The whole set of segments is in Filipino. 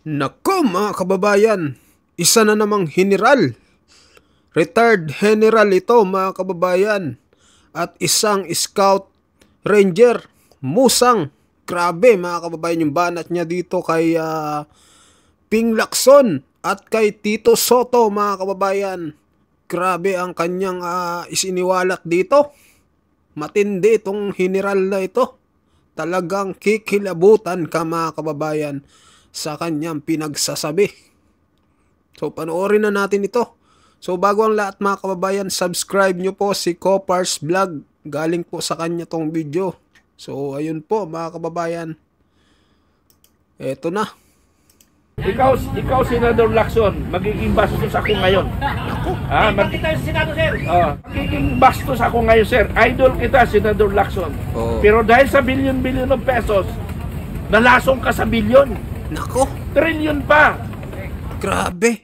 Nako mga kababayan, isa na namang general. Retired general ito mga kababayan. At isang scout ranger, Musang. Grabe mga kababayan yung banat niya dito kay Ping Lacson at kay Tito Soto mga kababayan. Grabe ang kanyang isiniwalat dito. Matindi itong general na ito. Talagang kikilabutan ka mga kababayan sa kanyang pinagsasabi. So panoorin na natin ito. So bago ang lahat mga kababayan, subscribe nyo po si Copars Vlog. Galing po sa kanya tong video. So ayun po mga kababayan. Eto na. Ikaw Senador Lacson, magiging bastos ako ngayon. Magiging bastos ako ngayon, sir. Idol kita, Senador Lacson. Pero dahil sa bilyon-bilyon ng pesos, nalasong ka sa bilyon. Nako. Trilyon pa. Grabe.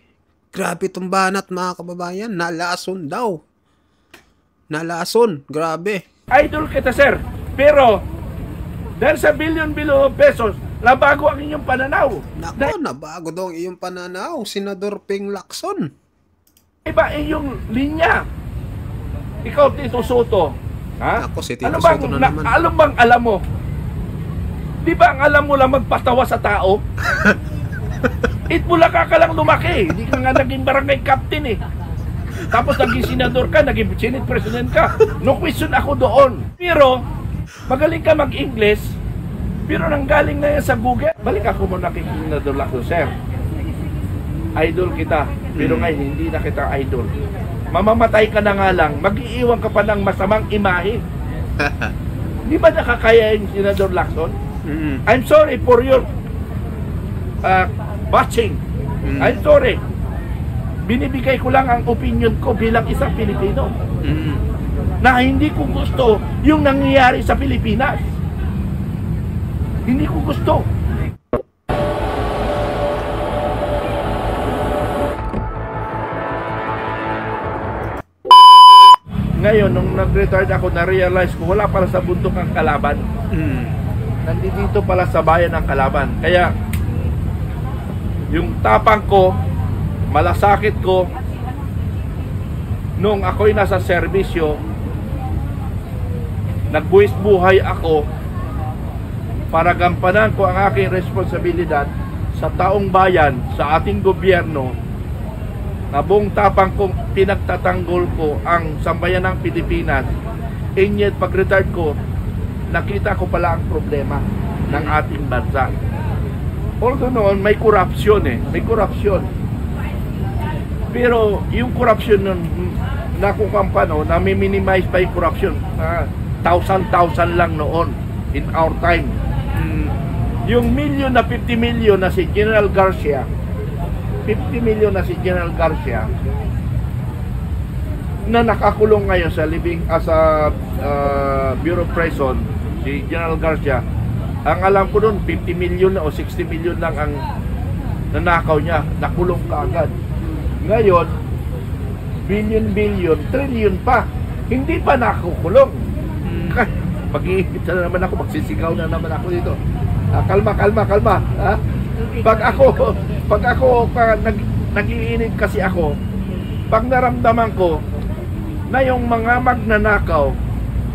Grabe itong banat mga kababayan. Nalason daw. Nalason. Grabe. Idol kita, sir. Pero dahil sa bilyon-bilyon ng pesos, nabago ang inyong pananaw. Nako, nabago daw ang iyong pananaw, Senador Ping Lacson. Iba iyong linya. Ikaw, Tito Soto. Ha? Ako, si Tito Soto na naman. Alam mo? Di ba ang alam mo lang magpatawa sa tao? Itbulaga ka lang lumaki. Hindi ka nga naging barangay captain eh. Tapos naging senador ka, naging senate president ka. No question ako doon. Pero, magaling ka mag-English. Pero nanggaling na yan sa Google. Balik ako muna kay Senador Lacson, sir. Idol kita. Pero ngayon, hindi na kita idol. Mamamatay ka na nga lang. Mag-iiwan ka pa ng masamang imahe. Di ba nakakaya yung Senador Lacson? I'm sorry for your watching. I'm sorry. Binibigay ko lang ang opinion ko bilang isang Pilipino. Na hindi ko gusto yung nangyayari sa Pilipinas. Hindi ko gusto. Ngayon, nung nag-retired ako, na-realize ko, wala pala sa bundok ang kalaban. Nandito pala sa bayan ang kalaban. Kaya, yung tapang ko, malasakit ko, nung ako'y nasa serbisyo, nagbuwis buhay ako, para gampanan ko ang aking responsibilidad sa taong bayan, sa ating gobyerno, na buong tapang kong pinagtatanggol ko ang sambayan ng Pilipinas. And yet, pag-retired ko, nakita ko pala ang problema ng ating bansa. Although noon, may korupsyon may korupsyon. Pero yung korupsyon nun, na kung kampano, nami-minimize pa yung korupsyon. 1,000 lang noon, in our time. Yung milyon na 50 million na si General Garcia, 50 million na si General Garcia, na nakakulong ngayon sa Bureau of Prison, si General Garcia, ang alam ko doon 50 million o 60 million lang ang nanakaw niya, nakulong ka agad. Ngayon, billion, trillion pa, hindi pa nakukulong. Mag-iinit na naman ako, magsisigaw na naman ako dito. Kalma. Ha? Pag ako nag-iinit kasi ako, pag naramdaman ko na yung mga magnanakaw,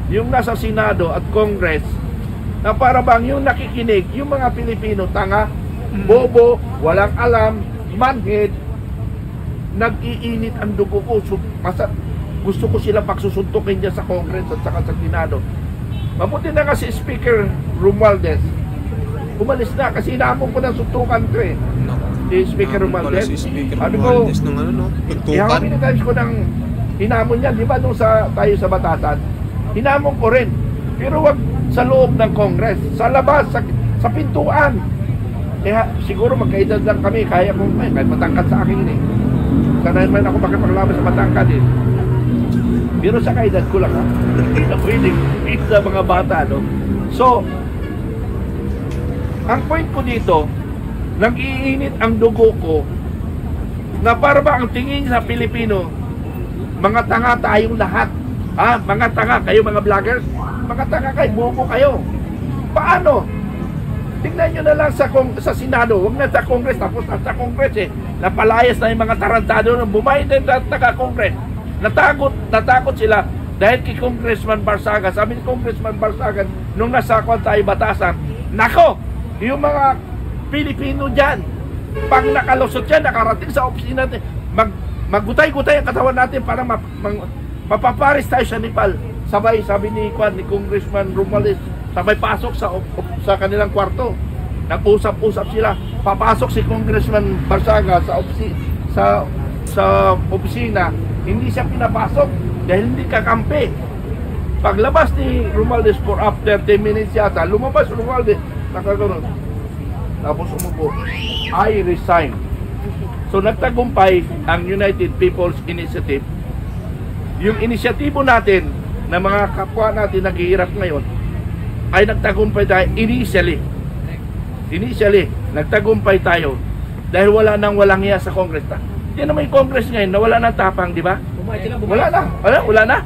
yung nasa Senado at Congress, na para bang yung nakikinig, yung mga Pilipino, tanga, bobo, walang alam, manhid, nag-iinit ang dugo ko. Gusto ko sila pagsusuntukin dyan sa Congress at saka sa Senado. Mabuti na nga si Speaker Romualdez. Umalis na kasi inaamon ko ng suntukan ko si Speaker Romualdez. Sabi ko, ihapin ko ng hinamon niya, di ba nung tayo sa Batasan? Hinamon ko rin. Pero wag sa loob ng Congress, sa labas, sa pintuan. Kaya siguro magkaedad lang kami, kaya kong, kahit matangkad sa akin Sanay man ako makipaglaban sa matangkad Pero sa kaedad ko lang na pwedeng sa mga bata, no? So, ang point ko dito, nag-iinit ang dugo ko na para ba ang tingin sa Pilipino, mga tanga tayong lahat. Mga tanga kayo, mga vloggers, mga tanga kayo, bobo kayo. Paano? Tignan nyo na lang sa Senado, huwag na sa Congress, tapos na sa Congress napalayas na yung mga tarantado na bumayad na taga-Congress. Natakot sila dahil kay Congressman Barsagan. Sabi ni Congressman Barsagan, nung nasakwan tayo batasan, nako, yung mga Pilipino dyan, pag nakalusot yan, nakarating sa opisina natin, maggutay-gutay ang katawan natin para mapaparis tayo sa Nepal. Sabay, sabi ni Congressman Romales, sabay pasok sa kanilang kwarto. Nag-usap-usap sila. Papasok si Congressman Barsaga sa opisina. Hindi siya pinapasok dahil hindi kakampi. Paglabas ni Romales for after 10 minutes yata, lumabas Romales, nakagano'n. Tapos umupo, I resign. So nagtagumpay ang United People's Initiative. Yung inisyatibo natin na mga kapwa natin naghihirap ngayon ay nagtagumpay tayo initially. Nagtagumpay tayo dahil walang iya sa Congress. Yan naman yung Congress ngayon na wala nang tapang, di ba? Wala na.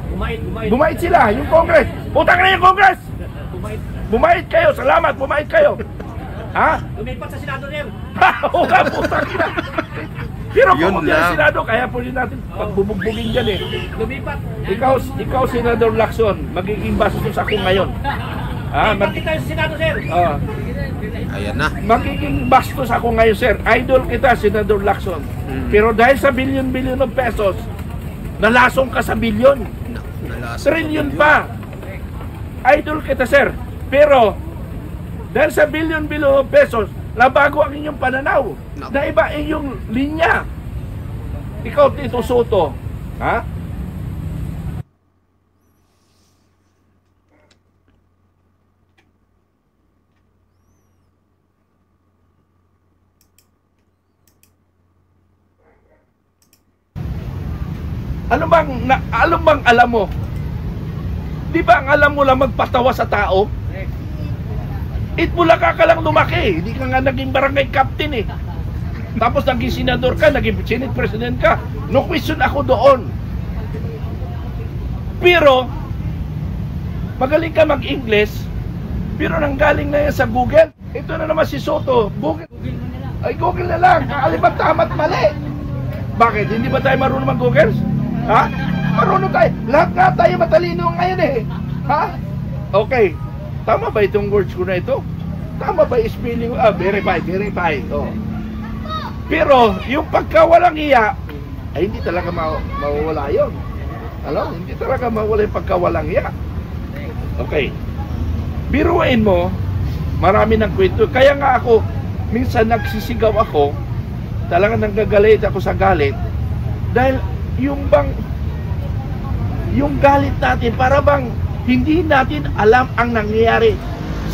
Bumait sila, yung Congress. Putang na yung Congress! Bumait kayo, salamat, bumait kayo. Ha? Lumipat sa Senado niya. Oo nga, putang na. Pero Yun kung yan lang. Senado, kaya po rin natin pagbubugbugin dyan eh. Lumipat. Ikaw Senador Lacson, magiging bastos ako ngayon. Ha? Lumipat tayo sa Senado, sir. Ayan na. Magiging bastos ako ngayon, sir. Idol kita, Senador Lacson. Pero dahil sa bilyon-bilyon ng pesos, nalasong ka sa bilyon. Trilyon pa. Idol kita, sir. Pero, dahil sa bilyon-bilyon ng pesos, nabago ang inyong pananaw. Na iba yung linya. Ikaw, Tito Soto. Ha? Ano bang alam mo? Di ba ang alam mo lang magpatawa sa tao? Itbulaga ka lang lumaki. Hindi ka nga naging barangay captain eh. Tapos naging senador ka, naging senate president ka. No question ako doon. Pero, magaling ka mag-English, pero nanggaling na yan sa Google. Ito na naman si Soto. Google na lang. Kakalibat tama't mali. Bakit? Hindi ba tayo marunong mag-Google? Ha? Marunong tayo. Lahat nga tayo matalino ngayon eh. Ha? Okay. Tama ba itong words ko na ito? Tama ba yung spelling? Verify. Oh. Pero, yung pagkawalang iya, ay hindi talaga mawawala yun. Ano? Hindi talaga mawawala yung pagkawalang iya. Okay. Biruin mo, marami ng kwento. Kaya nga ako, minsan nagsisigaw ako, talaga nanggagalit ako sa galit, dahil yung galit natin, para bang hindi natin alam ang nangyayari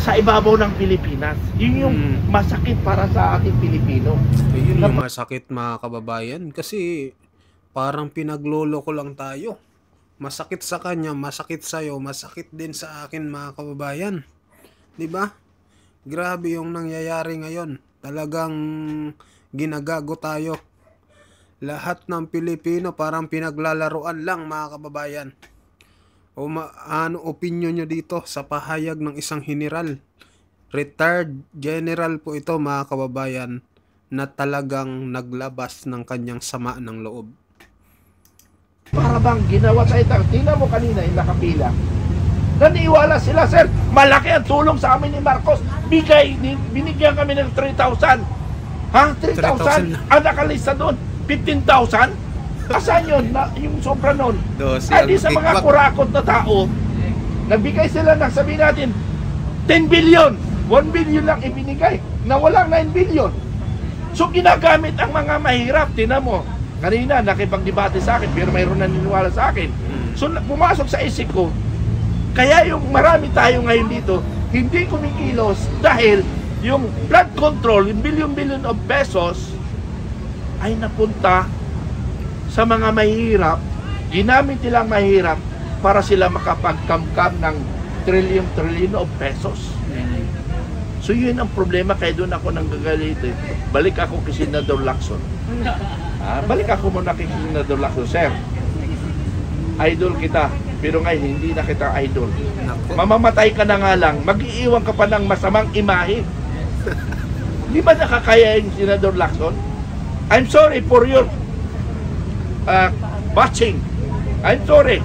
sa ibabaw ng Pilipinas. Yun yung masakit para sa ating Pilipino. Yun yung masakit, mga kababayan, kasi parang pinagloloko lang tayo. Masakit sa kanya, masakit sa'yo, masakit din sa akin, mga kababayan. 'Di ba? Grabe yung nangyayari ngayon. Talagang ginagago tayo. Lahat ng Pilipino parang pinaglalaruan lang, mga kababayan. Ano opinion nyo dito sa pahayag ng isang general? Retired general po ito, mga kababayan, na talagang naglabas ng kanyang sama ng loob. Para bang ginawa tayo. Tingnan mo kanina yung nakapila. Naniwala sila, sir. Malaki ang tulong sa amin ni Marcos. Binigyan kami ng 3,000. Ha? 3,000? Ang nakalista doon, 15,000? Asan yun? Yung sobra nun? Ay di sa mga kurakot na tao, nagbigay sila ng, sabihin natin, 10 billion. 1 billion lang ibinigay. Na walang 9 billion. So ginagamit ang mga mahirap. Tingnan mo, kanina nakipagdebate sa akin, pero mayroon naniniwala sa akin. So pumasok sa isip ko, kaya yung marami tayo ngayon dito, hindi kumikilos dahil yung flood control, yung billion of pesos, ay napunta sa mga mahirap. Ginamit nilang mahirap para sila makapagkamkam ng trillion of pesos. So yun ang problema, kaya doon ako nanggagalit eh. Balik ako kay Senador Lacson. Balik ako muna kay Senador Lacson. Sir, idol kita, pero ngayon hindi na kita idol. Mamamatay ka na nga lang, mag-iiwan ka pa ng masamang imahe. Di ba nakakaya yung Senador Lacson? I'm sorry for your watching. I'm sorry.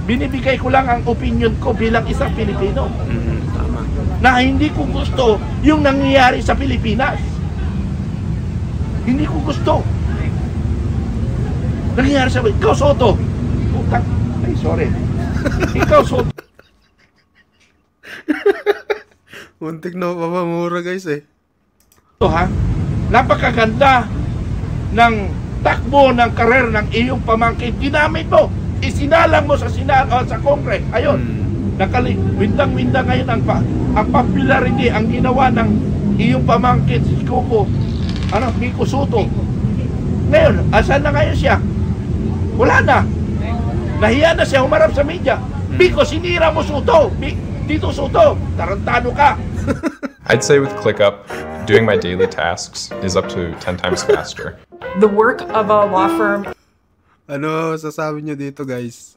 Binibigay ko lang ang opinion ko bilang isang Pilipino. Tama. Na hindi ko gusto yung nangyayari sa Pilipinas. Hindi ko gusto. Nangyayari sa Pilipinas. Ikaw, Soto. Putang. Ay, sorry. Ikaw, Soto. Muntik na papamura guys eh. Ito ha, napakaganda ng takbo ng karer ng iyong pamangkin. Ginamit mo, isinalang mo sa sa Congress. Ayun, windang-windang ngayon ang popularity, ang ginawa ng iyong pamangkin, si Coco, Vico Soto. Ngayon, asan na ngayon siya? Wala na. Nahiya na siya humarap sa media. Vico, sinira mo Soto. Tito Soto, tarantado ka. I'd say with ClickUp, doing my daily tasks is up to 10 times faster. The work of a law firm. Ano sasabi nyo dito guys?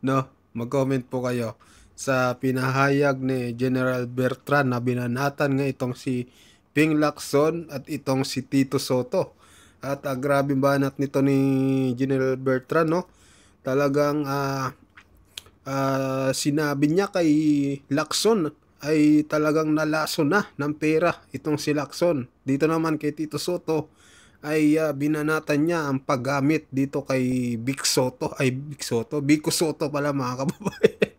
No, mag-comment po kayo sa pinahayag ni General Bertrand na binanatan nga itong si Ping Lacson at itong si Tito Soto. At grabe banat nito ni General Bertrand, no? Talagang sinabi niya kay Lacson ay talagang nalaso na ng pera itong si Lacson. Dito naman kay Tito Soto ay binanatan niya ang paggamit dito kay Vico Soto pala mga kababayan.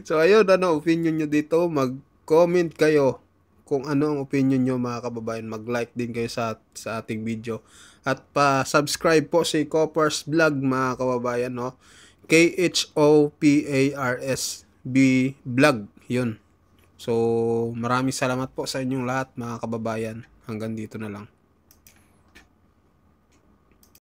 So ayun, opinion nyo dito, mag-comment kayo kung ano ang opinion nyo mga kababayan. Mag-like din kayo sa ating video at pa-subscribe po si Copars Vlog mga kababayan, no? KHOPARSB Vlog, yun. So maraming salamat po sa inyong lahat mga kababayan. Hanggang dito na lang.